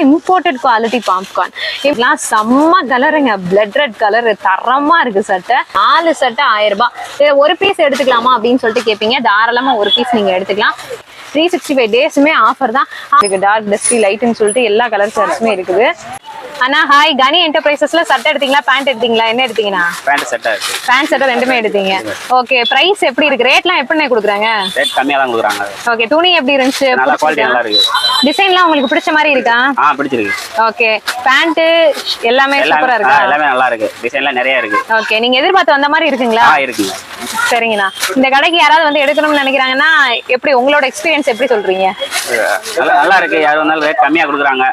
Imported quality popcorn இதெல்லாம் செம்ம கலருங்க. பிளட் ரெட் கலர் தரமா இருக்கு. சட்டை 4 சட்டை 1000 ரூபாய். ஒரு பீஸ் எடுத்துக்கலாமா அப்படின்னு சொல்லிட்டு கேட்பீங்க. தாராளமா ஒரு பீஸ் நீங்க எடுத்துக்கலாம். 365 டேஸுமே ஆஃபர் தான். டார்க் டஸ்டி லைட்னு சொல்லிட்டு எல்லா கலர் சார்ட்ஸுமே இருக்குது. அண்ணா ஹாய், கனி என்டர்பிரைசஸ்ல சட்டை எடுத்தீங்களா பேண்ட் எடுத்தீங்களா? என்ன எடுத்தீங்கன்னா பேண்ட் சட்டை இருக்கு. பேண்ட் சட்டை ரெண்டுமே எடுத்தீங்க. ஓகே, பிரைஸ் எப்படி இருக்கு? ரேட்லாம் எப்படி கொடுக்குறாங்க? ரேட் கம்மியா தான் கொடுக்குறாங்க. ஓகே, துணி எப்படி இருந்துச்சு? நல்ல குவாலிட்டி நல்லா இருக்கு. டிசைன்லாம் உங்களுக்கு பிடிச்ச மாதிரி இருக்கா? பிடிச்சிருக்கு. ஓகே, பேண்ட் எல்லாமே சூப்பரா இருக்கா? எல்லாமே நல்லா இருக்கு. டிசைன்லாம் நிறைய இருக்கு. ஓகே, நீங்க எதிர்பார்த்து வந்த மாதிரி இருக்குங்களா? இருக்குங்க. சரிங்கண்ணா, இந்த கடைக்கு யாராவது வந்து எடுக்கணும்னு நினைக்கிறாங்கன்னா எப்படி உங்களோட எக்ஸ்பீரியன்ஸ் எப்படி சொல்றீங்க? நல்லா இருக்கு. யாரும் வந்தாலும் ரேட் கம்மியா கொடுக்குறாங்க.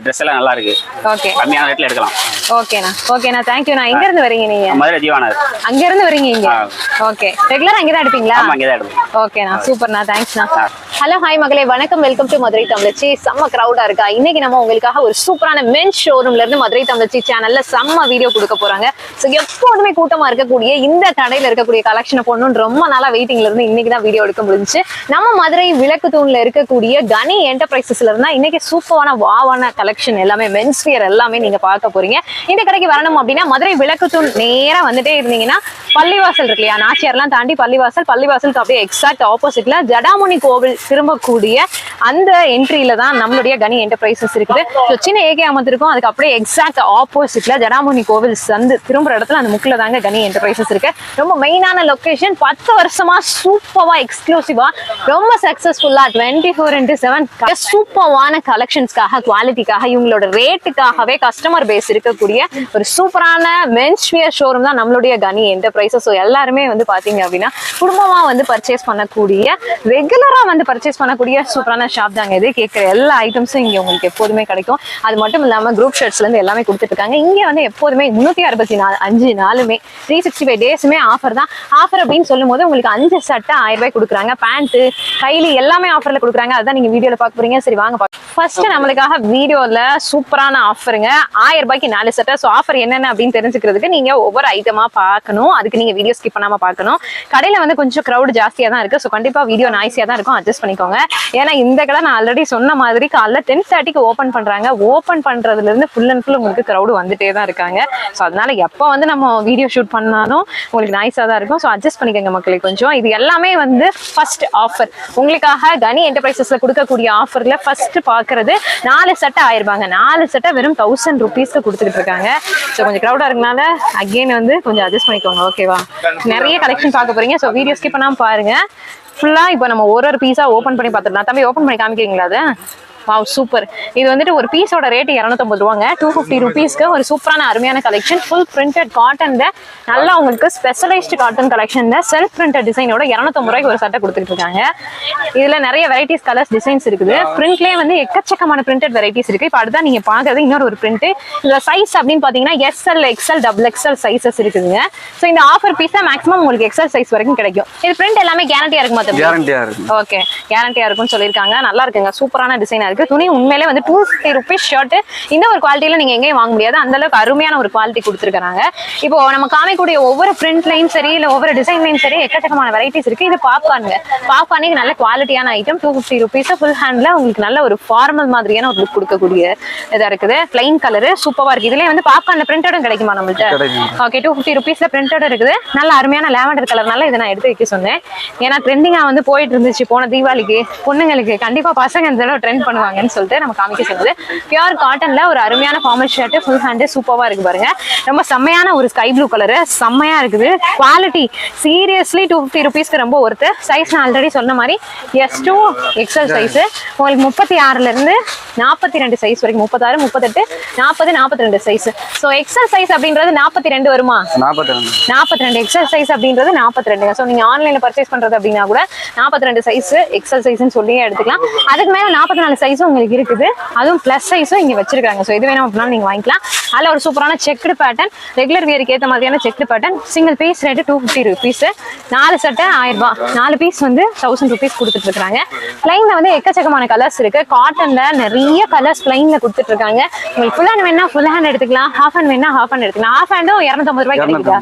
ட்ரெஸ் எல்லாம் நல்லா இருக்கு. ஓகே, கம்மியான ரேட்ல எடுக்கலாம். ஓகேண்ணா தேங்க்யூண்ணா. எங்க இருந்து வரீங்க நீங்க? மதுரை ஜீவானர். அங்க இருந்து வரீங்க இங்க? ஓகே, ரெகுலரா அங்க தான் எடுப்பீங்களா? ஆமா, அங்க தான் எடுப்போம். ஓகேண்ணா, சூப்பர்ண்ணா, தேங்க்ஸ்ண்ணா. ஹலோ ஹாய் மகளே, வணக்கம், வெல்கம் டு மதுரை தமிழச்சி. செம்ம கிரௌடா இருக்கா? இன்னைக்கு நம்ம உங்களுக்காக ஒரு சூப்பரான மென்ஸ் ஷோரூம்ல இருந்து மதுரை தமிழச்சி சேனல்ல செம்ம வீடியோ கொடுக்க போறாங்க. ஸோ எப்போதுமே கூட்டமா இருக்கக்கூடிய இந்த கடையில இருக்கக்கூடிய கலெக்ஷனை போடணும்னு ரொம்ப நாளா வெயிட்டிங்ல இருந்து இன்னைக்கு தான் வீடியோ எடுக்க முடிஞ்சுச்சு. நம்ம மதுரை விளக்கு தூண்ல இருக்கக்கூடிய கனி என்டர்பிரைசஸ்ல இருந்தா இன்னைக்கு சூப்பரான வாவான கலெக்ஷன் எல்லாமே மென்ஸ் வியர் எல்லாமே நீங்க பார்க்க போறீங்க. இந்த கடைக்கு வரணும் அப்படின்னா மதுரை விளக்கு தூண் நேரா வந்துட்டே இருந்தீங்கன்னா பள்ளிவாசல் இருக்கு இல்லையா, நாச்சியார்லாம் தாண்டி பள்ளிவாசலுக்கு அப்படியே எக்ஸாக்ட் ஆப்போசிட்ல ஜடாமுனி கோவில் திரும்பக்கூடிய அந்த என்ட்ரியில தான் நம்மளுடைய கனி என்டர்பிரைசஸ் இருக்குது. சின்ன ஏகே அமர்ந்திருக்கும், அதுக்கு அப்படியே எக்ஸாக்ட் ஆப்போசிட்ல ஜடாமுனி கோவில் சந்து திரும்புற இடத்துல அந்த முக்கில தாங்க கனி என்டர்பிரைசஸ் இருக்கு. ரொம்ப மெயினான லொகேஷன். 10 வருஷமா சூப்பரா எக்ஸ்க்ளூசிவா ரொம்ப சக்சஸ்ஃபுல்லா 24/7 சூப்பரான கலெக்ஷன்ஸ்க்காக குவாலிட்டிக்காக இவங்களோட ரேட்டுக்காகவே கஸ்டமர் பேஸ் இருக்கக்கூடிய ஒரு சூப்பரான மென்ஸ் வியர் ஷோரூம் தான் நம்மளுடைய கனி என்டர்பிரைசஸ். ஸோ எல்லாருமே வந்து பாத்தீங்க அப்படின்னா குடும்பமா வந்து பர்ச்சேஸ் பண்ணக்கூடிய ரெகுலரா வந்து பர்ச்சேஸ் பண்ணக்கூடிய சூப்பரான ஷாப் தாங்க இது. கேட்குற எல்லா ஐட்டம்ஸும் இங்க உங்களுக்கு எப்போதுமே கிடைக்கும். அது மட்டும் இல்லாம குரூப் ஷர்ட்ஸ்ல இருந்து எல்லாமே கொடுத்துட்டு இருக்காங்க. இங்க வந்து எப்போதுமே 365 நாளுமே 365 டேஸுமே ஆஃபர் தான். ஆஃபர் அப்படின்னு சொல்லும் போது உங்களுக்கு 5 சட்டை 1000 ரூபாய் கொடுக்குறாங்க. பேண்ட் கைலி எல்லாமே ஆஃபர்ல கொடுக்குறாங்க. அதுதான் நீங்க வீடியோல பார்க்க போறீங்க. சரி வாங்க பார்க்கலாம். ஃபர்ஸ்ட் நம்மளுக்காக வீடியோல சூப்பரான ஆஃபருங்க. 1000 ரூபாய்க்கு 4 சட்டை. ஸோ ஆஃபர் என்னென்ன அப்படின்னு தெரிஞ்சுக்கிறதுக்கு நீங்க ஒவ்வொரு ஐட்டமா பார்க்கணும். அதுக்கு நீங்க வீடியோ ஸ்கிப் பண்ணாம பார்க்கணும். கடையில வந்து கொஞ்சம் க்ரௌட் ஜாஸ்தியா தான் இருக்கு. ஸோ கண்டிப்பா வீடியோ நாய்ஸியா தான் இருக்கும், அட்ஜஸ்ட் பண்ணிக்கோங்க. ஏன்னா இந்த கடை நான் ஆல்ரெடி சொன்ன மாதிரி காலைல 10:30க்கு ஓப்பன் பண்றாங்க. ஓப்பன் பண்றதுல இருந்து ஃபுல் அண்ட் ஃபுல் உங்களுக்கு க்ரௌட் வந்துட்டே தான் இருக்காங்க. ஸோ அதனால எப்போ வந்து நம்ம வீடியோ ஷூட் பண்ணாலும் உங்களுக்கு நாய்ஸா தான் இருக்கும். ஸோ அட்ஜஸ்ட் பண்ணிக்கோங்க மக்களுக்கு கொஞ்சம். இது எல்லாமே வந்து ஃபர்ஸ்ட் ஆஃபர் உங்களுக்காக கனி என்டர்பிரைசஸ்ல கொடுக்கக்கூடிய ஆஃபர்ல ஃபர்ஸ்ட் பாக்குறது 4 சட்டை 1000 ரூபாங்க. 4 சட்டை வெறும் 1000 ருபீஸ்க்கு கொடுத்துட்டு இருக்காங்க. ஸோ கொஞ்சம் க்ரௌடா இருக்கனால அகெயின் வந்து கொஞ்சம் அட்ஜஸ்ட் பண்ணிக்கோங்க. ஓகேவா? நிறைய கலெக்ஷன் பார்க்க போறீங்க. ஸோ வீடியோ ஸ்கிப் பண்ணாம பாருங்க ஃபுல்லா. இப்போ நம்ம ஒரு பீஸா ஓபன் பண்ணி பார்த்துடலாம். தம்பி ஓபன் பண்ணி காமிக்கிறீங்களா? அது வாவ் சூப்பர். இது வந்துட்டு ஒரு பீஸோட ரேட் 250 ரூபாங்க. 250 ருபீஸ்க்கு ஒரு சூப்பரான அருமையான கலெக்ஷன். ஃபுல் பிரிண்டட் காட்டன்ல நல்லா உங்களுக்கு ஸ்பெஷலைஸ்டு காட்டன் கலெக்ஷன்ல செல்ஃப் பிரிண்டட் டிசைனோட 250 ரூபாய்க்கு ஒரு சட்டை கொடுத்துட்டு இருக்காங்க. இதுல நிறைய வெரைட்டிஸ் கலர்ஸ் டிசைன்ஸ் இருக்குது. பிரிண்ட்லயே வந்து எக்கச்சக்கமான பிரிண்டட் வெரைட்டிஸ் இருக்கு. இப்போ அடுத்த நீங்க பாக்குறது இன்னொரு ஒரு பிரிண்ட். இதுல சைஸ் அப்படின்னு பாத்தீங்கன்னா SL, XL, XXL சைசஸ் இருக்குதுங்க. ஸோ இந்த ஆஃபர் பீஸா மேக்ஸிமம் உங்களுக்கு XL சைஸ் வரைக்கும் கிடைக்கும். இது பிரிண்ட் எல்லாமே கேரண்டியா இருக்குமா? கேரண்டியா இருக்கு. ஓகே, கேரண்டியா இருக்கும்னு சொல்லியிருக்காங்க. நல்லா இருக்குங்க, சூப்பரான டிசைனா இருக்கு. துணி உண்மையிலே வந்து 250 ருபீஸ் ஷர்ட் இந்த ஒரு குவாலிட்டியில நீங்க எங்கேயும் வாங்க முடியாது. அந்த அளவுக்கு அருமையான ஒரு குவாலிட்டி கொடுத்துருக்காங்க. இப்போ நம்ம காமிக்கக்கூடிய ஒவ்வொரு பிரிண்ட்லையும் சரி இல்ல ஒவ்வொரு டிசைன்லையும் சரி எக்கச்சக்கமான வெரைட்டிஸ் இருக்கு. இது பாப்கார்னுங்க. பாப்கார்னுக்கு நல்ல குவாலிட்டியான ஐட்டம். 250 ருபீஸ் ஃபுல் ஹேண்ட்ல உங்களுக்கு நல்ல ஒரு ஃபார்மல் மாதிரியான ஒரு லுக் கொடுக்கக்கூடிய இதா இருக்குது. பிளைன் கலர் சூப்பரா இருக்கு. இதுலயே வந்து பாப்கார்ன்ல பிரிண்டடும் கிடைக்குமா நம்மள்ட்ட? ஓகே, 250 ருபீஸ்ல பிரிண்டட் இருக்குது. நல்ல அருமையான லேவண்டர் கலர்னால இதை நான் எடுத்து வைக்க சொன்னேன். ஏன்னா ட்ரெண்டிங்கா வந்து போயிட்டு இருந்துச்சு போன தீபாவளிக்கு. பொண்ணுங்களுக்கு கண்டிப்பா பசங்க இந்த தடவை ட்ரெண்ட் பண்ணுவாங்கன்னு சொல்லிட்டு நம்ம காமிக்க சொன்னது. பியூர் காட்டன்ல ஒரு அருமையான ஃபார்மல் ஷர்ட் ஃபுல் ஹேண்ட் சூப்பரா இருக்கு பாருங்க. ரொம்ப செம்மையான ஒரு ஸ்கை ப்ளூ கலர் செம்மையா இருக்குது. குவாலிட்டி சீரியஸ்லி 250 ருபீஸ்க்கு ரொம்ப ஒர்த்து. சைஸ் நான் ஆல்ரெடி சொன்ன மாதிரி S to XL சைஸ் உங்களுக்கு 36ல இருந்து 42 சைஸ் வரைக்கும் 36, 38, 40, 42 சைஸ். ஸோ XL சைஸ் அப்படின்றது 42 வருமா? 42 XL சைஸ் அப்படின்றது 42. ஸோ நீங்க ஆன்லைன்ல பர்ச்சேஸ் பண்றது அப்படின்னா கூட 42 சைஸ் XL சைஸ்ன்னு சொல்லியே எடுத்துக்கலாம். அதுக்கு மேல 44 சைஸும் உங்களுக்கு இருக்குது. அதுவும் பிளஸ் சைஸும் இங்க வச்சிருக்காங்க. ஸோ இது வேணும் அப்படின்னா நீங்க வாங்கிக்கலாம். அதில் ஒரு சூப்பரான செக்குடு பேட்டர்ன், ரெகுலர் வியருக்கு ஏற்ற மாதிரியான checked pattern. Single piece rate 250 rupees. 4 சட்டை 1000 ரூபாய், 4 பீஸ் வந்து 1000 ருபீஸ் கொடுத்துட்டு இருக்காங்க. பிளைன்ல வந்து எக்கச்சக்கமான கலர்ஸ் இருக்கு. காட்டன்ல நிறைய கலர்ஸ் பிளைன்ல கொடுத்துட்டு இருக்காங்க. உங்களுக்கு ஃபுல் ஹேண்ட் வேணா ஃபுல் ஹேண்ட் எடுத்துக்கலாம், ஹாஃப் ஹேண்ட் வேணா ஹாஃப் ஹேண்ட் எடுத்துக்கலாம். ஹாஃப் ஹேண்டும் 250 ரூபாய் கிடைக்குதா?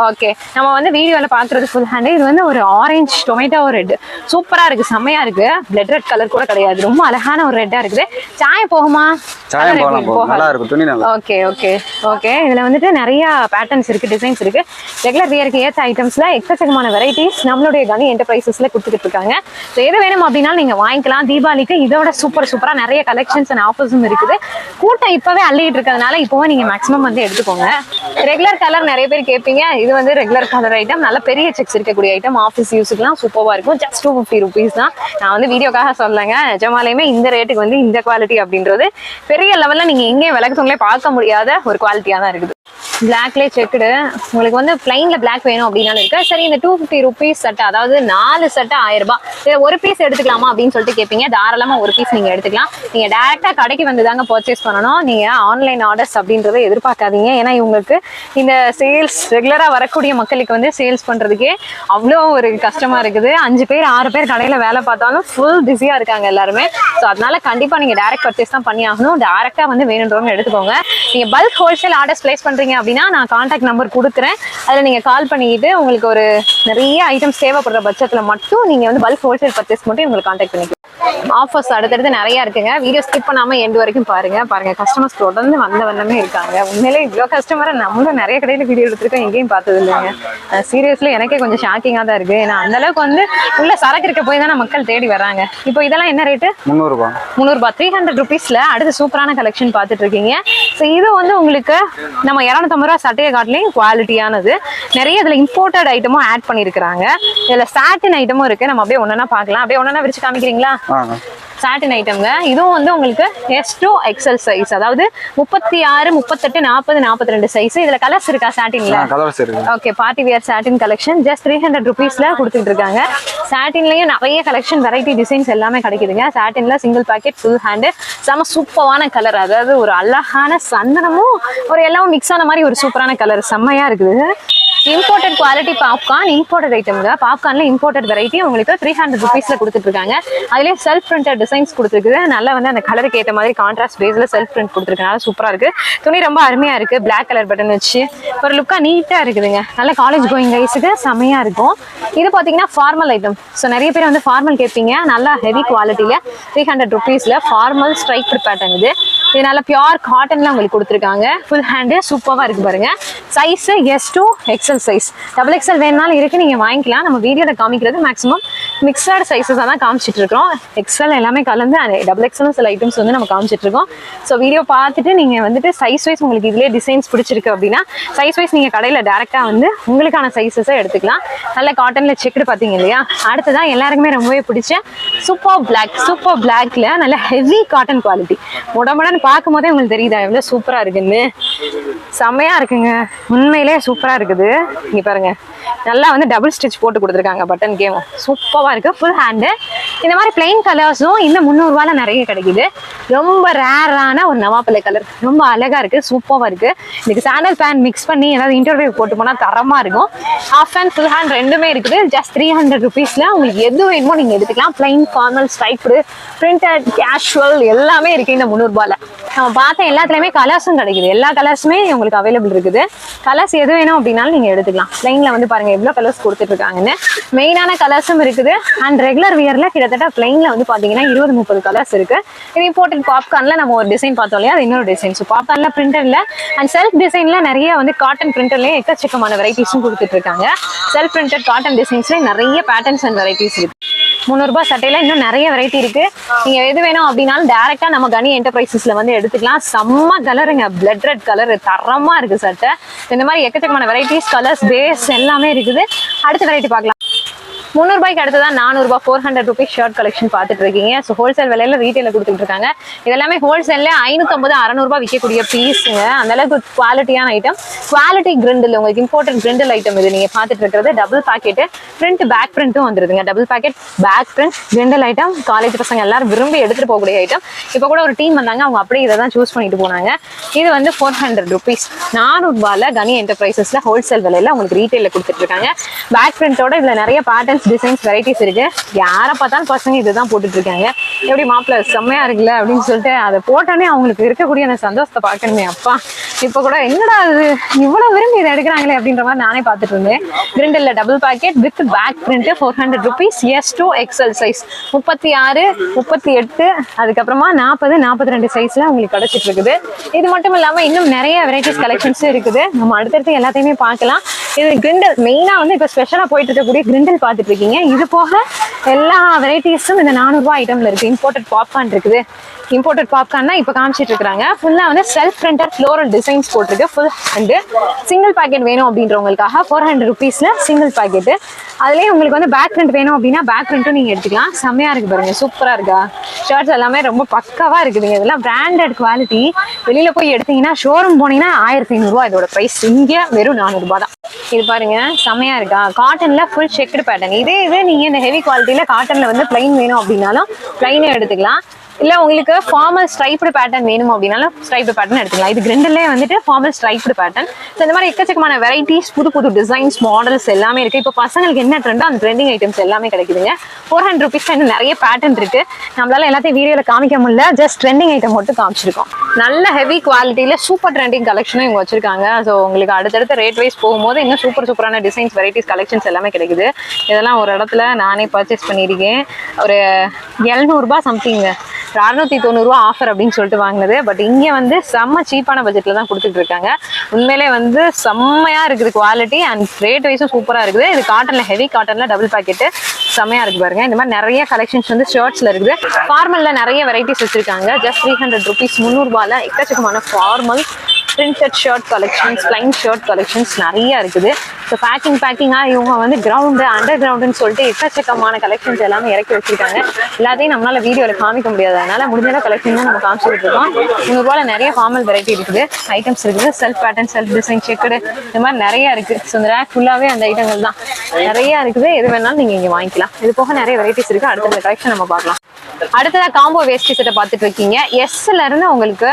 ஓகே, நம்ம வந்து வீடியோல பாக்குறது ஃபுல் ஹேண்ட். இது வந்து ஒரு ஆரஞ்சு டொமேட்டோ ரெட், சூப்பரா இருக்கு, செம்மையா இருக்கு. பிளட் ரெட் கலர் கூட கிடையாது, ரொம்ப அழகான ஒரு ரெட்டா இருக்குது. சாயம் போகுமா? Okay okay okay. இதுல வந்துட்டு நிறைய பேட்டர்ன்ஸ் இருக்கு, டிசைன்ஸ் இருக்கு. ரெகுலர் வியருக்கு ஏற்ற ஐட்டம்ஸ்ல எக்கச்சக்கமான வெரைட்டிஸ் நம்மளுடைய கனி என்டர்பிரைசஸ்ல கொடுத்துட்டு இருக்காங்க. ஸோ எது வேணும் அப்படின்னா நீங்க வாங்கிக்கலாம். தீபாவளிக்கு இதோட சூப்பரா நிறைய கலெக்ஷன்ஸ் அண்ட் ஆஃபர்ஸும் இருக்குது. கூட்டம் இப்பவே அள்ளிட்டு இருக்கிறதுனால இப்பவே நீங்க மேக்ஸிமம் வந்து எடுத்துக்கோங்க. ரெகுலர் கலர் நிறைய பேர் கேட்பீங்க. இது வந்து ரெகுலர் கலர் ஐட்டம், நல்ல பெரிய செக்ஸ் இருக்கக்கூடிய ஐட்டம், ஆஃபீஸ் யூஸுக்குலாம் சூப்பரா இருக்கும். ஜஸ்ட் 250 ருபீஸ் தான். நான் வந்து வீடியோக்காக சொல்லலைங்க, நிஜமாலையுமே இந்த ரேட்டுக்கு வந்து இந்த குவாலிட்டி அப்படின்றது பெரிய லெவல்ல நீங்க எங்கேயும் விளக்கத்துங்களே பார்க்க முடியாத ஒரு குவாலிட்டியா தான் இருக்குது. பிளாக்லேயே செக்குடு உங்களுக்கு வந்து பிளைன்ல பிளாக் வேணும் அப்படின்னாலும் இருக்கு. சரி, இந்த 250 ருபீஸ் சட்டை, அதாவது 4 சட்டை 1000 ரூபாய், இதை ஒரு பீஸ் எடுத்துக்கலாமா அப்படின்னு சொல்லிட்டு கேட்பீங்க. தாராளமா ஒரு பீஸ் நீங்க எடுத்துக்கலாம். நீங்க டைரக்டா கடைக்கு வந்து தாங்க பர்ச்சேஸ் பண்ணணும். நீங்க ஆன்லைன் ஆர்டர்ஸ் அப்படின்றத எதிர்பார்க்காதீங்க. ஏன்னா இவங்களுக்கு இந்த சேல்ஸ் ரெகுலரா வரக்கூடிய மக்களுக்கு வந்து சேல்ஸ் பண்றதுக்கே அவ்வளோ ஒரு கஷ்டமா இருக்குது. 5 பேர் 6 பேர் கடையில வேலை பார்த்தாலும் ஃபுல் பிஸியா இருக்காங்க எல்லாருமே. ஸோ அதனால கண்டிப்பா நீங்க டைரக்ட் பர்ச்சேஸ் தான் பண்ணி ஆகணும். டைரக்டா வந்து வேணுன்றவங்க எடுத்துக்கோங்க. நீங்க பல்க் ஹோல்சேல் ஆர்டர்ஸ் பிளேஸ் பண்றீங்க அப்படின்னா நான் கான்டாக்ட் நம்பர் கொடுக்குறேன். அதில் நீங்கள் கால் பண்ணிக்கிட்டு உங்களுக்கு ஒரு நிறைய ஐட்டம்ஸ் தேவைப்படுற பட்சத்தில் மட்டும் நீங்கள் வந்து பல்க் ஹோல்சேல் பர்ச்சேஸ் மட்டும் உங்களுக்கு கான்டாக்ட் பண்ணிக்கலாம். ஆஃபர்ஸ் அடுத்தடுத்து நிறைய இருக்குங்க. வீடியோ ஸ்கிப் பண்ணாமல் எண்டு வரைக்கும் பாருங்க. கஸ்டமர்ஸ் தொடர்ந்து வந்த வண்ணமே இருக்காங்க. உண்மையிலே இவ்வளோ கஸ்டமரை நம்மளும் நிறைய கடையில் வீடியோ எடுத்துருக்கோம், எங்கேயும் பார்த்தது இல்லைங்க. சீரியஸ்லி எனக்கே கொஞ்சம் ஷாக்கிங்காக தான் இருக்குது. ஏன்னா அந்த அளவுக்கு வந்து உள்ள சரக்கு இருக்க போய் தானே மக்கள் தேடி வராங்க. இப்போ இதெல்லாம் என்ன ரேட்டு? 300 ரூபாய். 300 ருபீஸில் அடுத்து சூப்பரான கலெக்ஷன் பார்த்துட்டு இருக்கீங்க. ஸோ இது வந்து உங்களுக்கு நம்ம 250 ரூபா சட்டையை காட்டிலையும் குவாலிட்டியானது. நிறைய இதில் இம்போர்ட்டட் ஐட்டமும் ஆட் பண்ணியிருக்கிறாங்க. இதில் சாட்டின் ஐட்டமும் இருக்குது. நம்ம அப்படியே ஒன்றா பார்க்கலாம். அப்படியே ஒன்றா விரிச்சு காமிக்கிறீங்களா? சாட்டின் ஐட்டம்ங்க. இதுவும் வந்து உங்களுக்கு S to XL சைஸ், அதாவது 36, 38, 40, 42 சைஸ். இதுல கலர்ஸ் இருக்கா சாட்டின்ல? கலர்ஸ் இருக்கு. ஓகே, பார்ட்டி வியர் சாட்டின் கலெக்ஷன் ஜஸ்ட் 300 ருபீஸ்ல கொடுத்துட்டு இருக்காங்க. சாட்டின்லயும் நிறைய கலெக்ஷன், வெரைட்டி டிசைன்ஸ் எல்லாமே கிடைக்குதுங்க. சாட்டின்ல சிங்கிள் பேக்கெட் ஃபுல் ஹேண்டு, செம சூப்பரான கலர். அதாவது ஒரு அழகான சந்தனமும் ஒரு எல்லாம் மிக்ஸ் ஆன மாதிரி ஒரு சூப்பரான கலர், செம்மையா இருக்குது. இம்போர்ட்டட் குவாலிட்டி பாப்கார்ன், இம்போர்ட்டட் ஐட்டம்ங்க. பாப்கார்ன்ல இம்போர்ட்டட் வெரைட்டி உங்களுக்கு 300 ருபீஸ்ல கொடுத்துட்டு இருக்காங்க. அதுலயே செல்ஃப் பிரிண்டட் டிசைன்ஸ் கொடுத்துருக்குது. நல்லா வந்து அந்த கலருக்கு ஏற்ற மாதிரி கான்ட்ராஸ்ட் பேஸ்ல செல்ஃப் பிரிண்ட் கொடுத்துருக்கனால சூப்பரா இருக்கு. துணி ரொம்ப அருமையா இருக்கு. பிளாக் கலர் பட்டன் வச்சு ஒரு லுக்கா நீட்டா இருக்குதுங்க. நல்ல காலேஜ் கோயிங் கைஸுக்கு செம்மையா இருக்கும். இது பாத்தீங்கன்னா ஃபார்மல் ஐட்டம். ஸோ நிறைய பேர் வந்து ஃபார்மல் கேட்பீங்க. நல்லா ஹெவி குவாலிட்டியில 300 ருபீஸ்ல ஃபார்மல் ஸ்ட்ரைக் பேட்டர்ன். இது நல்ல பியூர் காட்டன்ல உங்களுக்கு கொடுத்துருக்காங்க. ஃபுல் ஹேண்டு சூப்பரா இருக்கு பாருங்க. Size S to XL size, XXL வேணாலும் இருக்கு, நீங்க வாங்கிக்கலாம். நம்ம வீடியோல காமிக்கிறது மேக்ஸிமம் மிக்சட் சைஸஸ் தான் காமிச்சிட்டு இருக்கோம். XL எல்லாமே கலந்து XXL சில ஐட்டம்ஸ் வந்து நம்ம காமிச்சிட்டு இருக்கோம். ஸோ வீடியோ பார்த்துட்டு நீங்க வந்துட்டு சைஸ் வைஸ் உங்களுக்கு இதுலேயே டிசைன்ஸ் பிடிச்சிருக்கு அப்படின்னா சைஸ் வைஸ் நீங்க கடையில டேரக்டா வந்து உங்களுக்கான சைஸஸை எடுத்துக்கலாம். நல்ல காட்டன்ல செக்குடு பாத்தீங்க இல்லையா? அடுத்ததான் எல்லாருக்குமே ரொம்பவே பிடிச்ச சூப்பர் பிளாக்ல நல்ல ஹெவி காட்டன் குவாலிட்டி. முடமுடன்னு பார்க்கும் போதே உங்களுக்கு தெரியுதா எவ்வளவு சூப்பரா இருக்குன்னு? செம்மையா இருக்குங்க, உண்மையிலே சூப்பரா இருக்குது. இங்க பாருங்க, நல்லா வந்து டபுள் ஸ்டிச் போட்டு கொடுத்துருக்காங்க. பட்டன் கேம் சூப்பரா இருக்கு. Full hand. இந்த மாதிரி பிளைன் கலர்ஸும் இந்த 300 ரூபாயில நிறைய கிடைக்குது. ரொம்ப ரேரான ஒரு நவாப்பழ கலர், ரொம்ப அழகா இருக்கு, சூப்பரா இருக்கு. இதுக்கு சாண்டல் பேண்ட் மிக்ஸ் பண்ணி ஏதாவது இன்டர்வியூ போட்டு போனா தரமா இருக்கும். ஹாஃப் ஹேண்ட் ஃபுல் ஹேண்ட் ரெண்டுமே இருக்குது. ஜஸ்ட் 300 ருபீஸ்ல உங்களுக்கு எது வேணுமோ நீங்க எடுத்துக்கலாம். Plain, formal, striped, printed, casual எல்லாமே இருக்கு இந்த 300 ரூபாயில. நம்ம பார்த்த எல்லாத்துலயுமே கலர்ஸும் கிடைக்குது. எல்லா கலர்ஸுமே உங்களுக்கு அவைலபிள் இருக்குது. கலர்ஸ் எது வேணும் அப்படின்னாலும் நீங்க எடுத்துக்கலாம். பிளைன்ல வந்து பாருங்க எவ்வளவு கலர்ஸ் கொடுத்துட்டு இருக்காங்கன்னு. மெயினான கலர்ஸும் இருக்குது. அண்ட் ரெகுலர் வியர்ல கிட்டத்தட்ட பிளைன்ல வந்து பாத்தீங்கன்னா 20-30 கலர்ஸ் இருக்கு. இது இம்போர்ட்டட் பாப்கார்ன்ல நம்ம ஒரு டிசைன் பார்த்தோம் இல்லையா? அது இன்னொரு டிசைன். ஸோ பாப்கார்ன்ல பிரிண்டர்ல அண்ட் செல்ஃப் டிசைன்ல நிறைய வந்து காட்டன் பிரிண்டர்லயே எக்கச்சக்கமான வெரைட்டிஸும் கொடுத்துட்டு இருக்காங்க. செல்ஃப் பிரிண்டட் காட்டன் டிசைன்ஸ்ல நிறைய பேட்டர்ன்ஸ் அண்ட் வெரைட்டிஸ் இருக்கு. 300 ரூபாய் சட்டையில இன்னும் நிறைய வெரைட்டி இருக்கு. நீங்க எது வேணும் அப்படின்னாலும் டைரக்டா நம்ம கனி என்டர்பிரைசஸ்ல வந்து எடுத்துக்கலாம். செம்ம கலருங்க, பிளட் ரெட் கலர், தரமா இருக்கு சட்டை. இந்த மாதிரி எக்கச்சக்கமான வெரைட்டிஸ், கலர்ஸ், பேஸ் எல்லாமே இருக்குது. அடுத்த வெரைட்டி பார்க்கலாம். ரூபாய்க்கு அடுத்ததான் 400 ரூபாய் 400 rupees ஷர்ட் கலெக்ஷன் பார்த்துட்டு இருக்கீங்க. ஸோ ஹோல்சேல் விலையில ரீட்டைல கொடுத்துட்டு இருக்காங்க. இதெல்லாமே ஹோல்சேல்ல 550 600 ரூபாய் விற்கக்கூடிய பீஸுங்க. அந்த அளவுக்கு குவாலிட்டியான ஐட்டம். குவாலிட்டி கிரிண்டில் உங்களுக்கு இம்போர்ட்டட் கிரிண்டில் ஐட்டம் இது நீங்க பார்த்துட்டு இருக்கிறது. டபுள் பாக்கெட் பிரிண்ட் பேக் பிரிண்ட்டும் வந்துருதுங்க. Double pocket back print grindle item college பசங்க எல்லாரும் விரும்பி எடுத்துட்டு போகக்கூடிய ஐட்டம். இப்போ கூட ஒரு டீம் வந்தாங்க, அவங்க அப்படியே இதை தான் சூஸ் பண்ணிட்டு போனாங்க. இது வந்து 400 rupees 400 ரூபாயில கனி என்டர்பிரைசஸ்ல ஹோல்சேல் விலையில உங்களுக்கு ரீட்டைல கொடுத்துட்டு இருக்காங்க. பேக் பிரிண்டோட இதுல நிறைய பேட்டர்ன்ஸ் டிசைன்ஸ் வெரைட்டிஸ் இருக்கு. யாரை பார்த்தாலும் பசங்க இதுதான் போட்டுட்டு இருக்காங்க. எப்படி மாப்பிள்ள செம்மையா இருக்குல்ல அப்படின்னு சொல்லிட்டு அதை போட்டோன்னே அவங்களுக்கு இருக்கக்கூடிய அந்த சந்தோஷத்தை பார்க்கணுமே அப்பா. இப்போ கூட என்னடா அது இவ்வளவு விரும்பி இதை எடுக்கிறாங்களே அப்படின்ற மாதிரி நானே பார்த்துட்டு இருந்தேன். Grindle double pocket with back print 400 rupees S to XL size 36 38 அதுக்கப்புறமா 40 42 சைஸ்ல உங்களுக்கு கிடைச்சிட்டு இருக்குது. இது மட்டும் இல்லாம இன்னும் நிறைய வெரைட்டிஸ் கலெக்ஷன்ஸ் இருக்குது. நம்ம அடுத்தடுத்து எல்லாத்தையுமே பார்க்கலாம். இது கிரிண்டில் மெயினா வந்து இப்போ ஸ்பெஷலா போயிட்டு இருக்கக்கூடிய கிரிண்டில் பார்த்துட்டு இருக்கீங்க. இது போக எல்லா வெரைட்டிஸும் இந்த 400 ரூபாய் ஐட்டம்ல இருக்கு. இம்போர்ட்டட் பாப்கார்ன் இருக்குது. இம்போர்ட்டட் பாப்கார்ன் தான் இப்போ காமிச்சிட்டு இருக்காங்க. ஃபுல்லா வந்து செல்ஃப் பிரிண்டட் ஃப்ளோரல் டிசைன்ஸ் போட்டிருக்கு. ஃபுல் அண்ட் சிங்கிள் பேக்கெட் வேணும் அப்படின்றவங்களுக்காக 400 rupeesல சிங்கிள் பேக்கெட். அதுலேயே உங்களுக்கு வந்து பேக் பிரிண்ட் வேணும் அப்படின்னா பேக் பிரிண்ட்டும் நீங்க எடுத்துக்கலாம். செம்மையா இருக்கு பாருங்க, சூப்பரா இருக்கா. ஷர்ட்ஸ் எல்லாமே ரொம்ப பக்காவா இருக்குதுங்க. இதெல்லாம் பிராண்டட் குவாலிட்டி. வெளியில போய் எடுத்தீங்கன்னா ஷோரூம் போனீங்கன்னா 1500 ரூபாய் இதோட பிரைஸ். இங்க வெறும் 400 ரூபாய் தான். இது பாருங்க செம்மையா இருக்கா. காட்டன்ல ஃபுல் செக்குடு பேட்டர்ன். இதே நீங்க இந்த ஹெவி குவாலிட்டியில காட்டன்ல வந்து பிளைன் வேணும் அப்படின்னாலும் பிளைனே எடுத்துக்கலாம். இல்ல உங்களுக்கு ஃபார்மல் ஸ்ட்ரைப்டு பேட்டர்ன் வேணும் அப்படின்னாலும் ஸ்ட்ரைப்டு பேட்டர்ன் எடுத்துக்கலாம். இது கிரிண்டிலே வந்துட்டு ஃபார்மல் ஸ்ட்ரைப்டு பேட்டர்ன். ஸோ இந்த மாதிரி எக்கச்சக்கமான வெரைட்டிஸ் புது புது டிசைன்ஸ் மாடல்ஸ் எல்லாமே இருக்கு. இப்போ பசங்களுக்கு என்ன ட்ரெண்டோ அந்த ட்ரெண்டிங் ஐட்டம்ஸ் எல்லாமே கிடைக்குதுங்க. 400 rupees இன்னும் நிறைய பேட்டர்ன் இருக்கு. நம்மளால எல்லாத்தையும் வீடியோல காமிக்க முடியல, ஜஸ்ட் ட்ரெண்டிங் ஐட்டம் மட்டும் காமிச்சிருக்கோம். நல்ல ஹெவி குவாலிட்டியில சூப்பர் ட்ரெண்டிங் கலெக்ஷனும் இவங்க வச்சிருக்காங்க. ஸோ உங்களுக்கு அடுத்தடுத்த ரேட் வைஸ் போகும்போது இன்னும் சூப்பரான டிசைன்ஸ் வெரைட்டிஸ் கலெக்ஷன்ஸ் எல்லாமே கிடைக்குது. இதெல்லாம் ஒரு இடத்துல நானே பர்ச்சேஸ் பண்ணியிருக்கேன். ஒரு 700 ரூபாய் சம்திங் 690 ரூபா ஆஃபர் அப்படின்னு சொல்லிட்டு வாங்கினது. பட் இங்கே வந்து செம்ம சீப்பான பட்ஜெட்ல தான் கொடுத்துட்டு இருக்காங்க. உண்மையிலே வந்து செம்மையா இருக்குது குவாலிட்டி அண்ட் ரேட் வைஸும் சூப்பரா இருக்குது. இது காட்டன்ல ஹெவி காட்டன்ல டபுள் பாக்கெட் செம்மையா இருக்கு பாருங்க. இந்த மாதிரி நிறைய கலெக்ஷன்ஸ் வந்து ஷர்ட்ஸ்ல இருக்குது. ஃபார்மல்ல நிறைய வெரைட்டிஸ் வச்சிருக்காங்க. ஜஸ்ட் 300 rupees 300 ரூபாயில எக்கச்சக்கமான formal printed shirt collections plain shirt collections நிறைய இருக்குது. ஸோ பேக்கிங்கா இவங்க வந்து கிரவுண்டு அண்டர் கிரவுண்டுன்னு சொல்லிட்டு எக்கச்சக்கமான கலெக்ஷன்ஸ் எல்லாமே இறக்கி வச்சிருக்காங்க. எல்லாத்தையும் நம்மளால வீடியோல காமிக்க முடியாது, அதனால முடிஞ்ச கலெக்ஷன் தான் நம்ம காமிச்சிட்டு இருக்கோம். 300 ரூபாயில நிறைய ஃபார்மல் வெரைட்டி இருக்குது, ஐட்டம்ஸ் இருக்குது. Self pattern self design checked இந்த மாதிரி நிறைய இருக்கு. ஸோ இந்த ரேக் ஃபுல்லாவே அந்த ஐட்டங்கள் தான் நிறைய இருக்குது. எது வேணாலும் நீங்க இங்க வாங்கிக்கலாம். இது போக நிறைய வெரைட்டிஸ் இருக்கு. அடுத்த கலெக்ஷன் நம்ம பார்க்கலாம். அடுத்ததா காம்போ வேஷ்டி செட்டை பார்த்துட்டு இருக்கீங்க. எஸ்ல இருந்து உங்களுக்கு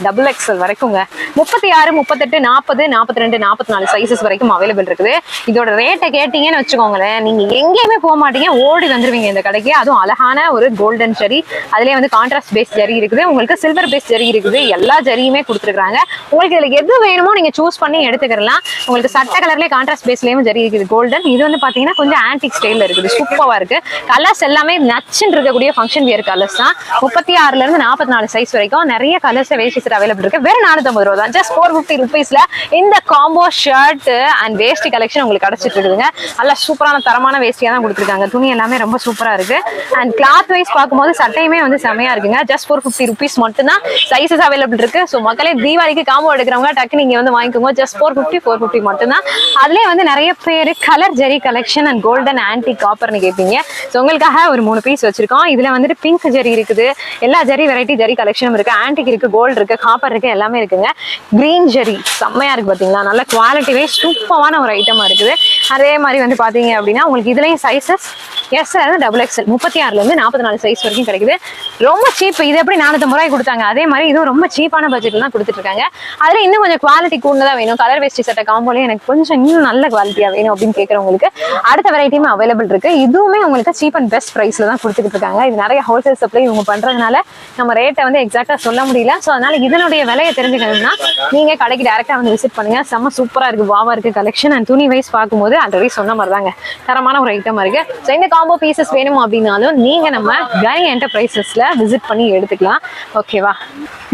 XXL வரைக்குங்க 36 38 40 42 44 சைசஸ் வரைக்கும் அவைலபிள் இருக்குது. இதோட ரேட்டை கேட்டீங்கன்னு வச்சுக்கோங்களேன், நீங்க எங்கேயுமே போக மாட்டீங்க, ஓடி வந்துருவீங்க இந்த கடைக்கு. அதுவும் அழகான ஒரு கோல்டன் ஜரி, அதுலயே வந்து கான்ட்ராஸ்ட் பேஸ் ஜரி இருக்குது, உங்களுக்கு சில்வர் பேஸ் ஜரி இருக்குது. எல்லா ஜரியுமே கொடுத்துருக்காங்க. உங்களுக்கு இதுல எது வேணுமோ நீங்க சூஸ் பண்ணி எடுத்துக்கலாம். உங்களுக்கு சட்டை கலர்லயே கான்ட்ராஸ்ட் பேஸ்லயும் ஜரி இருக்குது கோல்டன். இது வந்து பாத்தீங்கன்னா கொஞ்சம் ஆன்டிக் ஸ்டைல்ல இருக்குது, சூப்பரா இருக்கு. கலர்ஸ் எல்லாமே நச்சுன்னு இருக்கக்கூடிய ஃபங்க்ஷன் வியர் கலர்ஸ் தான். 36 இருந்து 44 சைஸ் வரைக்கும் நிறைய கலர்ஸ் வேஷ்டி அவைலபிள் இருக்கு. வெறும் 450 ரூபா தான். ஜஸ்ட் 450 rupeesல இந்த combo shirt and veshti collection உங்களுக்கு கிடைச்சிட்டு இருக்குதுங்க. நல்ல சூப்பரான தரமான வேஷ்டியா தான் கொடுத்துருக்காங்க. துணி எல்லாமே ரொம்ப சூப்பரா இருக்கு. அண்ட் கிளாத் வைஸ் பார்க்கும்போது சட்டையுமே வந்து செமையா இருக்குங்க. ஜஸ்ட் 450 rupees மட்டும் தான் சைசஸ் அவைலபிள் இருக்கு. ஸோ மக்களே தீபாவளிக்கு காம்போ எடுக்கிறவங்க டக்கு நீங்க வந்து வாங்கிக்கோங்க. ஜஸ்ட் 450 மட்டும் தான். அதுலயே வந்து நிறைய பேர் colour zari collection and golden antique காப்பர்னு கேட்பீங்க. ஸோ உங்களுக்காக ஒரு 3 பீஸ் வச்சிருக்கோம். இதுல வந்துட்டு பிங்க் ஜெரி இருக்குது, எல்லா ஜெரி வெரைட்டி ஜெரி கலெக்ஷனும் இருக்கு, ஆன்டிக் இருக்கு, கோல்டு இருக்கு, காப்பர் இருக்கு, எல்லாமே இருக்குங்க. கிரீன் ஜெரி செம்மையா இருக்கு பாத்தீங்களா, நல்ல குவாலிட்டி வைஸ் சூப்பரான ஒரு ஐட்டமா இருக்குது. அதே மாதிரி வந்து பாத்தீங்க அப்படின்னா உங்களுக்கு இதுலயும் சைசஸ் எஸ் XXL 36 இருந்து 44 சைஸ் வரைக்கும் கிடைக்குது. ரொம்ப சீப். இது எப்படி 450 ரூபாய் கொடுத்தாங்க, அதே மாதிரி இதுவும் ரொம்ப சீப்பான பட்ஜெட்ல தான் கொடுத்துட்டு இருக்காங்க. அதுல இன்னும் கொஞ்சம் குவாலிட்டி கூடதா வேணும், கலர் வேஷ்டி சட்டை காம்போல எனக்கு கொஞ்சம் இன்னும் நல்ல குவாலிட்டியா வேணும் அப்படின்னு கேட்கறவங்களுக்கு அடுத்த வெரைட்டியுமே அவைலபிள் இருக்கு. இதுவுமே உங்களுக்கு சீப் அண்ட் பெஸ்ட் பிரைஸ்ல தான் கொடுத்துட்டு இருக்காங்க. இது நிறைய ஹோல்சேல் சப்ளை இவங்க பண்றதுனால நம்ம ரேட்டை வந்து எக்ஸாக்டா சொல்ல முடியல. ஸோ அதனால இதனுடைய விலையை தெரிஞ்சுக்கணும்னா நீங்க கடைக்கு டைரக்டா வந்து விசிட் பண்ணுங்க. செம்ம சூப்பரா இருக்கு, வாவா இருக்கு கலெக்ஷன். அண்ட் துணி வைஸ் பார்க்கும்போது ஆல்ரெடி சொன்ன மாதிரி தாங்க தரமான ஒரு ஐட்டமா இருக்கு. ஸோ இந்த காம்போ பீசஸ் வேணும் அப்படின்னாலும் நீங்க நம்ம கனி என்டர்பிரைசஸ்ல விசிட் பண்ணி எடுத்துக்கலாம். ஓகேவா?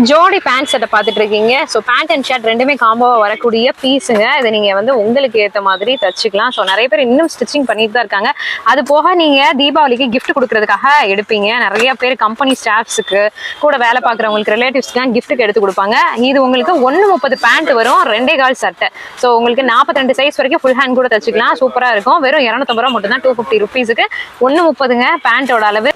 ஜோடி பேண்ட் செட்டை பார்த்துட்டு இருக்கீங்க. ஸோ பேண்ட் அண்ட் ஷர்ட் ரெண்டுமே காம்போவா வரக்கூடிய பீஸுங்க. இதை நீங்க வந்து உங்களுக்கு ஏற்ற மாதிரி தச்சுக்கலாம். ஸோ நிறைய பேர் இன்னும் ஸ்டிச்சிங் பண்ணிட்டு தான் இருக்காங்க. அது போக நீங்க தீபாவளிக்கு கிஃப்ட் கொடுக்கறதுக்காக எடுப்பீங்க. நிறைய பேர் கம்பெனி ஸ்டாஃப்ஸுக்கு கூட வேலை பார்க்குறவங்களுக்கு ரிலேட்டிவ்ஸ்க்குலாம் கிஃப்ட்டுக்கு எடுத்து கொடுப்பாங்க. இது உங்களுக்கு 130 பேண்ட் வரும், 2.25 சட்டை. ஸோ உங்களுக்கு 42 சைஸ் வரைக்கும் ஃபுல் ஹேண்ட் கூட தச்சு வச்சுக்கலாம். சூப்பரா இருக்கும். வெறும் 250 ரூபா மட்டும் தான். 250 ருபீஸுக்கு 1.30ங்க பேண்டோட அளவு.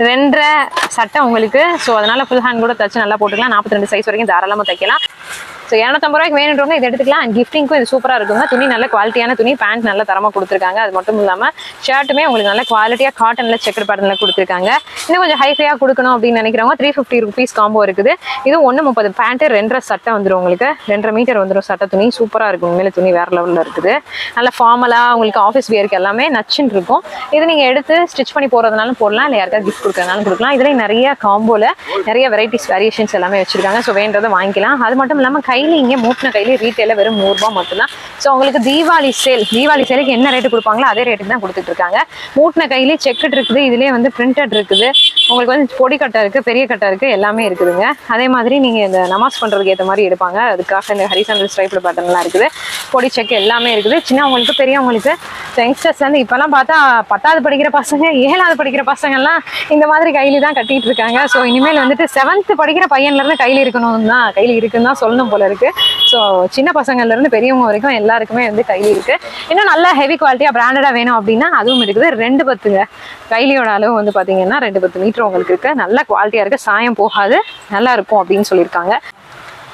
2.5 சட்டை உங்களுக்கு. ஸோ அதனால ஃபுல் ஹேண்ட் கூட தச்சு நல்லா போட்டுக்கலாம். 42 சைஸ் வரைக்கும் தாராளமாக தைக்கலாம். ஸோ 250 ரூபாய்க்கு வேணுன்றவங்க இதை எடுத்துக்கலாம். அண்ட் கிஃப்டிங்க்கும் இது சூப்பராக இருக்குங்க. துணி நல்ல குவாலிட்டியான துணி, பேண்ட் நல்ல தரமாக கொடுத்துருக்காங்க. அது மட்டும் இல்லாமல் ஷர்ட்டுமே உங்களுக்கு நல்ல குவாலிட்டியாக காட்டனில் செக்கர் பேட்டர்னில் கொடுத்துருக்காங்க. இன்னும் கொஞ்சம் ஹைஃபையாக கொடுக்கணும் அப்படின்னு நினைக்கிறவங்க 350 ருபீஸ் காம்போ இருக்குது. இது 1.30 பேண்ட்டு 2.5 சட்டை வந்துடும் உங்களுக்கு. 2.5 மீட்டர் வந்துடும் சட்டை. துணி சூப்பராக இருக்கும். உண்மையிலே துணி வேறு லெவலில் இருக்குது. நல்ல ஃபார்மலாக உங்களுக்கு ஆஃபீஸ் வியருக்கு எல்லாமே நச்சுன்னு இருக்கும். இது நீங்கள் எடுத்து ஸ்டிச் பண்ணி போகிறதுனாலும் போடலாம், இல்லை யாருக்காவது கிஃப்ட் கொடுக்கறதுனாலும் கொடுக்கலாம். இதுலேயும் நிறைய காம்போவில் நிறைய வெரைட்டிஸ் வேரியேஷன்ஸ் எல்லாமே வச்சிருக்காங்க. ஸோ வேண்டதை வாங்கிக்கலாம். அது மட்டும் இல்லாமல் கையில் இங்கே மூட்டின கையில ரீட்டைல வெறும் 100 ரூபாய் மட்டும்தான். ஸோ உங்களுக்கு தீபாவளி சேலுக்கு என்ன ரேட்டு கொடுப்பாங்களோ அதே ரேட்டுக்கு தான் கொடுத்துட்டு இருக்காங்க. மூட்டின கையிலே செக்குட் இருக்குது. இதுலேயே வந்து பிரிண்டட் இருக்குது. உங்களுக்கு வந்து பொடி கட்டை இருக்குது, பெரிய கட்டை இருக்குது, எல்லாமே இருக்குதுங்க. அதே மாதிரி நீங்கள் இந்த நமாஸ் பண்ணுறதுக்கு ஏற்ற மாதிரி எடுப்பாங்க. அதுக்காக இந்த ஹரிசாண்டல் ஸ்ட்ரைப்டு பேட்டர்ன்லாம் இருக்குது. பொடி செக் எல்லாமே இருக்குது. சின்னவங்களுக்கு பெரியவங்களுக்கு யங்ஸ்டர்ஸ்லேருந்து இப்போல்லாம் பார்த்தா 10வது படிக்கிற பசங்க 7வது படிக்கிற பசங்கள்லாம் இந்த மாதிரி கையில தான் கட்டிட்டு இருக்காங்க. ஸோ இனிமேல் வந்துட்டு 7th படிக்கிற பையன்லேருந்து கையில் இருக்குன்னு தான் சொல்லணும் போல இருக்கு. ஸோ சின்ன பசங்கள்லேருந்து பெரியவங்க வரைக்கும் எல்லாருக்குமே வந்து கைலி இருக்கு. இன்னும் நல்ல ஹெவி குவாலிட்டியாக பிராண்டடாக வேணும் அப்படின்னா அதுவும் இருக்குது. 2.10ங்க கைலியோட அளவு வந்து பார்த்தீங்கன்னா 2.10 மீட்டர் உங்களுக்கு இருக்கு. நல்ல குவாலிட்டியாக இருக்கு. சாயம் போகாது, நல்லா இருக்கும் அப்படின்னு சொல்லியிருக்காங்க.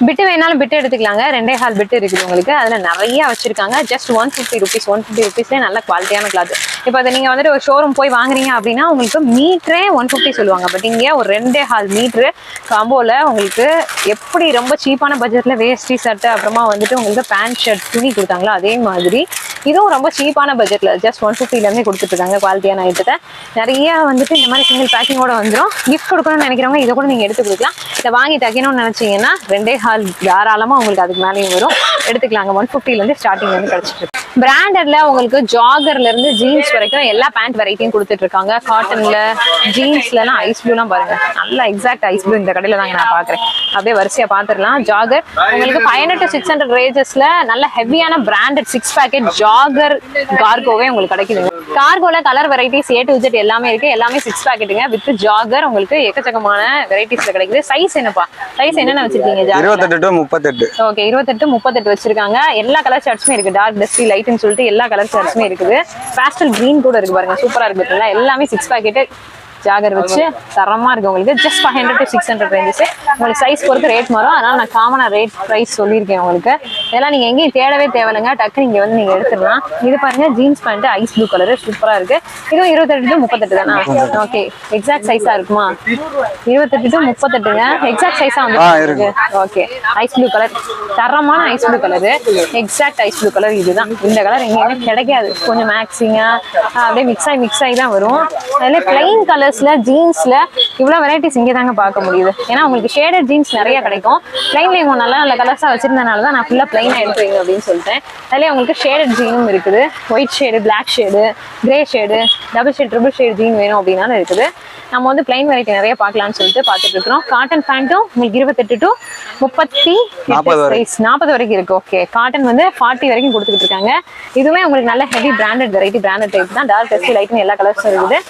பிட்டு வேணாலும் பிட்டு எடுத்துக்கலாங்க. 2.5 பிட்டு இருக்குது உங்களுக்கு. அதில் நிறைய வச்சிருக்காங்க. Just 150 rupees. 150 ருபீஸ்லேயே நல்ல குவாலிட்டியான கிளாத். இப்போ அதை நீங்கள் வந்துட்டு ஒரு ஷோரூம் போய் வாங்குறீங்க அப்படின்னா உங்களுக்கு மீட்டரே 150 சொல்லுவாங்க. பட் இங்கே ஒரு 2.5 மீட்ரு காம்போவில் உங்களுக்கு எப்படி ரொம்ப சீப்பான பட்ஜெட்டில் வேஷ்டி சட்டை அப்புறமா வந்துட்டு உங்களுக்கு பேண்ட் ஷர்ட் துணி கொடுத்தாங்களோ அதே மாதிரி இதுவும் ரொம்ப சீப்பான பட்ஜெட்டில் ஜஸ்ட் 150லேருந்தே கொடுத்துட்ருக்காங்க. குவாலிட்டியான ஐட்டத்தை நிறைய வந்துட்டு இந்த மாதிரி சிங்கிள் பேக்கிங்கோட வந்துடும். கிஃப்ட் கொடுக்கணும்னு நினைக்கிறவங்க இதை கூட நீங்கள் எடுத்து கொடுக்கலாம். இதை வாங்கி தைக்கணும்னு நினச்சிங்கன்னா 2.5 தாராளமாக உங்களுக்கு அதுக்கு மேலேயும் வரும். எடுத்துக்கலாங்க. 150லேருந்து ஸ்டார்டிங் வந்து கிடச்சிட்டு. பிராண்டட்ல உங்களுக்கு ஜாகர்ல இருந்து ஜீன்ஸ் வரைக்கும் எல்லா பேண்ட் வெரைட்டியும் கொடுத்துட்டு இருக்காங்க. காட்டன்ல ஜீன்ஸ்லாம் ஐஸ் ப்ளூலாம் பாருங்க. நல்ல எக்ஸாக்ட் ஐஸ் ப்ளூ இந்த கடையில தாங்க நான் பாக்குறேன். அப்படியே வரிசையா பாத்துடலாம். ஜாகர் உங்களுக்கு 500 to 600 ரேஞ்சஸ்ல நல்ல ஹெவியான பிராண்டட் 6 பேக்கெட் ஜாகர் கார்கோவே உங்களுக்கு கிடைக்குதுங்க. கார்கோல colour varieties A to Z எல்லாமே இருக்கு. எல்லாமே 6 பேக்கெட்டுங்க வித் ஜாகர். உங்களுக்கு எக்கச்சக்கமான வெரைட்டிஸ்ல கிடைக்குது. சைஸ் என்னப்பா? சைஸ் என்னென்ன வச்சிருக்கீங்க? 28 to 38. ஓகே, 28 38 வச்சிருக்காங்க. எல்லா கலர் சார்ட்ஸுமே இருக்கு. டார்க், டஸ்டி, லைட்னு சொல்லிட்டு எல்லா கலர் சார்ட்ஸுமே இருக்குது. பேஸ்டல் கிரீன் கூட இருக்கு பாருங்க. சூப்பரா இருக்கு. எல்லாமே 6 பேக்கெட் ஜாகர் வச்சு தரமா இருக்கு உங்களுக்கு. Just 500 to 600 ranges. உங்களுக்கு சைஸ் பொறுத்து ரேட் மாறும். அதனால நான் காமனா ரேட் பிரைஸ் சொல்லியிருக்கேன் உங்களுக்கு. இதெல்லாம் நீங்க எங்கேயும் தேடவே தேவையில்லைங்க. டக்கு நீங்க வந்து நீங்க எடுத்துடலாம். இது பாருங்க jeans pant ice blue colour சூப்பரா இருக்கு. இதுவும் 28 to 38 தானா? ஓகே, எக்ஸாக்ட் சைஸா இருக்குமா? 28 to 38ங்க. எக்ஸாக்ட் சைஸா வந்து ஓகே. ஐஸ் ப்ளூ கலர் தரமான ice blue colour. Exact ice blue colour இதுதான். இந்த கலர் எங்கேயுமே கிடைக்காது. கொஞ்சம் மேக்ஸிங்கா அப்படியே மிக்ஸ் ஆகி தான் வரும். அதில் பிளைன் கலர்ஸ்ல ஜீன்ஸ்ல இவ்வளவு வெரைட்டிஸ் இங்கே தாங்க பார்க்க முடியுது. ஏன்னா உங்களுக்கு ஷேடட் ஜீன்ஸ் நிறைய கிடைக்கும். பிளைன்ல இவங்க நல்ல நல்ல கலர்ஸா வச்சிருந்தனால தான் நான் ஃபுல்லா பிளைனா எடுத்து வைங்க அப்படின்னு சொல்லிட்டேன். அதுலேயே உங்களுக்கு ஷேடட் ஜீனும் இருக்குது. White shade, black shade, grey shade, double shade, triple shade jean வேணும் அப்படின்னாலும் இருக்குது. நம்ம வந்து பிளைன் வெரைட்டி நிறைய பார்க்கலாம்னு சொல்லிட்டு பார்த்துட்டு இருக்கிறோம். காட்டன் பேண்ட்டும் உங்களுக்கு 28 to 38 40 வரைக்கும் இருக்கு. ஓகே, காட்டன் வந்து 40 வரைக்கும் கொடுத்துட்டு இருக்காங்க. இதுவுமே உங்களுக்கு நல்ல heavy branded variety, branded type தான். டார்க், டஸ்டி, லைட்னு எல்லா கலர்ஸும் இருக்குது.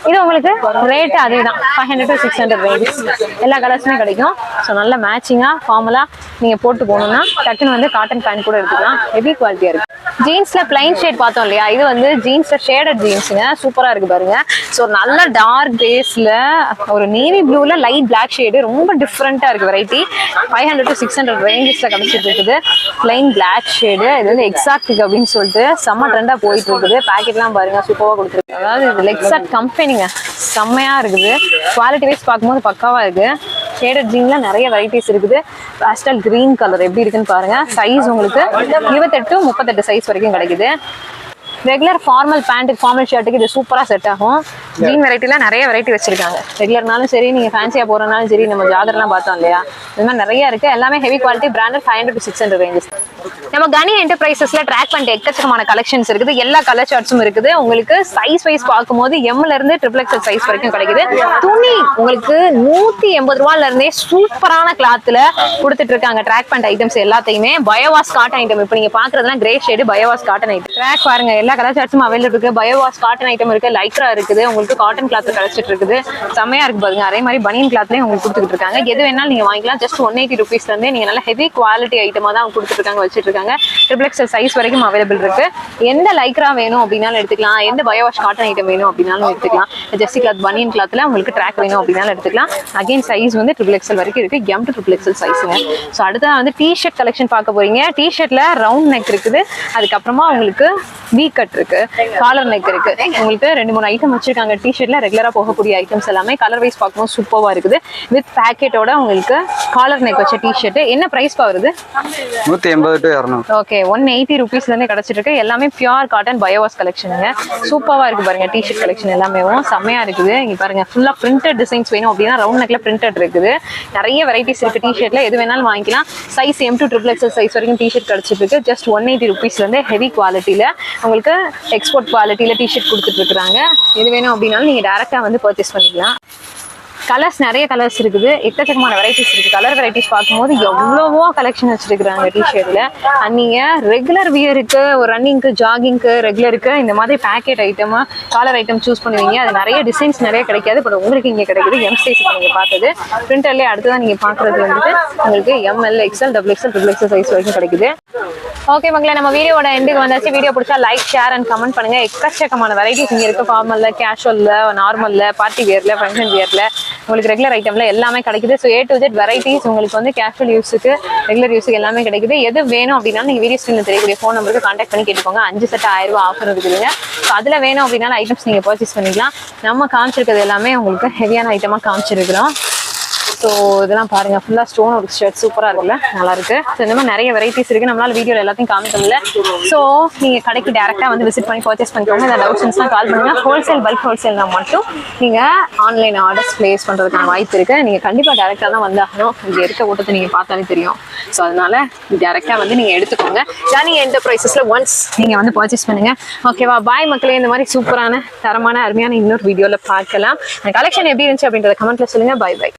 இது உங்களுக்கு ரேட் அதே தான். 500 to 600 ரேஞ்சஸ் எல்லா கலர்ஸுமே கிடைக்கும். ஸோ நல்ல மேட்சிங்கா ஃபார்மலா நீங்க போட்டு போகணும்னா டக்குன்னு வந்து காட்டன் பேண்ட் கூட எடுத்துக்கலாம். ஹெவி குவாலிட்டியா இருக்கு. ஜீன்ஸ்ல பிளைன் ஷேட் பார்த்தோம் இல்லையா? இது வந்து ஜீன்ஸ்ல ஷேடட் ஜீன்ஸுங்க. சூப்பரா இருக்கு பாருங்க. ஸோ நல்ல டார்க் பேஸ்ல ஒரு நேவி ப்ளூல லைட் பிளாக் ஷேடு ரொம்ப டிஃப்ரெண்டா இருக்கு வெரைட்டி. 500 to 600 ரேஞ்சஸ்ல கிடைச்சிட்டு இருக்குது. Plain black shade. இது வந்து எக்ஸாக்ட் அப்படின்னு சொல்லிட்டு செம்ம ட்ரெண்டா போயிட்டு இருக்குது. பேக்கெட்லாம் பாருங்க சூப்பரா கொடுத்துருக்கு. அதாவது இது எக்ஸாக்ட் கம்பெனிங்க. செம்மையா இருக்குது. குவாலிட்டி வைஸ் பார்க்கும்போது பக்காவா இருக்கு. ஷேடட் ஜீன்ல நிறைய வெரைட்டிஸ் இருக்குது. பாஸ்டல் கிரீன் கலர் எப்படி இருக்குன்னு பாருங்க. சைஸ் உங்களுக்கு 28 to 38 சைஸ் வரைக்கும் கிடைக்குது. ரெகுலர் ஃபார்மல் பேண்ட், ஃபார்மல் ஷர்ட்டுக்கு இது சூப்பரா செட் ஆகும். ஜீன் வெரைட்டில நிறைய வெரைட்டி வச்சிருக்காங்க. ரெகுலர்னாலும் சரி, நீங்க ஃபேன்சியா போறனாலும் சரி, நம்ம ஜாகர்லாம் பார்த்தோம் இல்லையா, இந்த மாதிரி நிறைய இருக்கு. எல்லாமே heavy quality branded. 500 to 600 ranges. நம்ம கனி என்டர்பிரைசஸ்ல ட்ராக் பண்ணிட்டு எக்கச்சக்கமான கலெக்ஷன்ஸ் இருக்குது. எல்லா கலர் சார்ட்ஸும் இருக்குது. உங்களுக்கு சைஸ் வைஸ் பார்க்கும்போது எம்ல இருந்து XXL சைஸ் வரைக்கும் கிடைக்குது. துணி உங்களுக்கு 180 ரூபாயில இருந்தே சூப்பரான கிளாத்ல கொடுத்துட்டு இருக்காங்க. ட்ராக் பேண்ட் ஐட்டம்ஸ் எல்லாத்தையுமே பயோவாஸ் காட்டன் ஐட்டம். இப்போ நீங்க பாக்குறதுலாம் grey shade பயோவாஸ் cotton item. Track பாருங்க, எல்லா கலர் சார்ட்ஸும் அவைலபிள் இருக்கு. பயோவாஸ் காட்டன் ஐட்டம் இருக்கு, லைக்ரா இருக்குது, உங்களுக்கு காட்டன் கிளாத் கிடைச்சிட்டு இருக்குது. செம்மையா இருக்கு பாருங்க. அதே மாதிரி பனியன் கிளாத்லயும் உங்களுக்கு கொடுத்துட்டு இருக்காங்க. எது வேணாலும் நீங்க வாங்கிக்கலாம். ஜஸ்ட் 180 rupeesல இருந்தே நீங்க நல்ல ஹெவி குவாலிட்டி ஐட்டமா தான் கொடுத்துட்டு இருக்காங்க, வச்சிட்டு இருக்காங்க. XXL சைஸ் வரைக்கும் அவைலபிள் இருக்கு. எந்த லைக்ரா வேணும் அப்படின்னாலும் எடுத்துக்கலாம், எந்த பயோ வாஷ் காட்டன் ஐட்டம் வேணும் அப்படின்னாலும் எடுத்துக்கலாம், ஜெர்சி கிளாத் பனியன் கிளாத்ல உங்களுக்கு ட்ராக் வேணும் அப்படின்னாலும் எடுத்துக்கலாம். அகைன் சைஸ் வந்து XXL வரைக்கும் இருக்கு, M to XXL சைஸுங்க. ஸோ அடுத்ததான் வந்து டிஷர்ட் கலெக்ஷன் பார்க்க போறீங்க. டிஷர்ட்ல ரவுண்ட் நெக் இருக்குது, அதுக்கப்புறமா உங்களுக்கு வி கட் இருக்கு, காலர் நெக் இருக்கு. உங்களுக்கு 2-3 ஐட்டம் வச்சிருக்காங்க. டிஷர்ட்ல ரெகுலரா போகக்கூடிய ஐட்டம்ஸ் எல்லாமே கலர் வைஸ் பார்க்கும்போது சூப்பர்வா இருக்குது. வித் பேக்கெட்டோட உங்களுக்கு காலர் நெக் வச்ச டிஷர்ட். என்ன பிரைஸ் வருது? 180 to 200. ஓகே, 180 rupeesல இருந்தே கிடைச்சிட்டு இருக்கு. எல்லாமே பியூர் காட்டன் பயோவாஸ் கலெக்ஷனுங்க. சூப்பர்வா இருக்கு பாருங்க. டிஷர்ட் கலெக்ஷன் எல்லாமே செம்மையா இருக்குது. இங்க பாருங்க, ஃபுல்லா பிரிண்டட் டிசைன்ஸ் வேணும் அப்படின்னா ரவுண்ட் நெக்ல பிரிண்டட் இருக்குது. நிறைய வெரைட்டிஸ் இருக்கு டிஷர்ட்ல, எது வேணாலும் வாங்கிக்கலாம். Size M to XXL size வரைக்கும் டிஷர்ட் கிடைச்சிட்டு இருக்கு. ஜஸ்ட் 180 rupeesல இருந்து ஹெவி குவாலிட்டியில உங்களுக்கு எக்ஸ்போர்ட் குவாலிட்டியில டிஷர்ட் கொடுத்துட்டு இருக்காங்க. எது வேணும் அப்படின்னாலும் நீங்க டைரக்டா வந்து பர்ச்சேஸ் பண்ணிக்கலாம். கலர்ஸ் நிறைய கலர்ஸ் இருக்குது, எக்கச்சக்கமான வெரைட்டிஸ் இருக்கு. கலர் வெரைட்டிஸ் பார்க்கும்போது எவ்வளவோ கலெக்ஷன் வச்சிருக்காங்க டிஷர்ட்ல. நீங்க ரெகுலர் வியருக்கு, ஒரு ரன்னிங்க்கு, ஜாகிங்க்கு, ரெகுலருக்கு இந்த மாதிரி packet item, collar item choose பண்ணுவீங்க. அது நிறைய டிசைன்ஸ் நிறைய கிடைக்காது, பட் உங்களுக்கு இங்க கிடைக்குது. M சைஸ் நீங்க பார்த்தது பிரிண்டர்லேயே. அடுத்ததான் நீங்க பாக்குறது வந்துட்டு உங்களுக்கு ML, XL, XXL, XXL size வரைக்கும் கிடைக்குது. ஓகே மக்களே, நம்ம வீடியோட எண்டுக்கு வந்தாச்சு. வீடியோ பிடிச்சா லைக், ஷேர் அண்ட் கமெண்ட் பண்ணுங்க. எக்கச்சக்கமான வெரைட்டிஸ் இங்க இருக்கு. ஃபார்மல்ல, கேஷுவல்ல, நார்மல்ல, பார்ட்டி வியர்ல, ஃபங்க்ஷன் வியர்ல, உங்களுக்கு ரெகுலர் ஐட்டம்ல எல்லாமே கிடைக்குது. So A to Z varieties உங்களுக்கு வந்து கேஷுவல் யூஸுக்கு, ரெகுலர் யூஸுக்கு எல்லாமே கிடைக்குது. எது வேணும் அப்படின்னா நீங்க வீடியோ ஸ்கிரீன்ல தெரியக்கூடிய ஃபோன் நம்பருக்கு கான்டாக்ட் பண்ணி கேட்டுக்கோங்க. 5 செட் 1000 ரூபாய் ஆஃபர் இருக்குதுங்க. ஸோ அதுல வேணும் அப்படின்னா ஐட்டம்ஸ் நீங்க பர்ச்சேஸ் பண்ணிக்கலாம். நம்ம காமிச்சிருக்கிறது எல்லாமே உங்களுக்கு ஹெவியான ஐட்டமா காமிச்சிருக்கிறோம். ஸோ இதெல்லாம் பாருங்க, ஃபுல்லா ஸ்டோன் ஒரு ஷர்ட் சூப்பரா இருக்குல்ல, நல்லா இருக்கு. ஸோ இந்த மாதிரி நிறைய வெரைட்டிஸ் இருக்கு, நம்மளால வீடியோல எல்லாத்தையும் காமிக்க முடியல. ஸோ நீங்க கடைக்கு டேரக்டா வந்து விசிட் பண்ணி பர்ச்சேஸ் பண்ணிக்கோங்க. இந்த டவுட்ஸ்னா கால் பண்ணுங்க. ஹோல்சேல், பல்க் ஹோல்சேல்னா மட்டும் நீங்க ஆன்லைன் ஆர்டர்ஸ் பிளேஸ் பண்றதுக்கான வாய்ப்பு இருக்கு. நீங்க கண்டிப்பா டேரக்டா தான் வந்தாகணும். இங்க இருக்க கூட்டத்தை நீங்க பார்த்தாலே தெரியும். ஸோ அதனால டேரக்டா வந்து நீங்க எடுத்துக்கோங்க. ஜானி என்டர்பிரைசஸ்ல ஒன்ஸ் நீங்க வந்து பர்ச்சேஸ் பண்ணுங்க. ஓகேவா? பாய் மக்களே. இந்த மாதிரி சூப்பரான, தரமான, அருமையான இன்னொரு வீடியோல பார்க்கலாம். கலெக்ஷன் எப்படி இருந்துச்சு அப்படின்றத கமெண்ட்ல சொல்லுங்க. Bye by.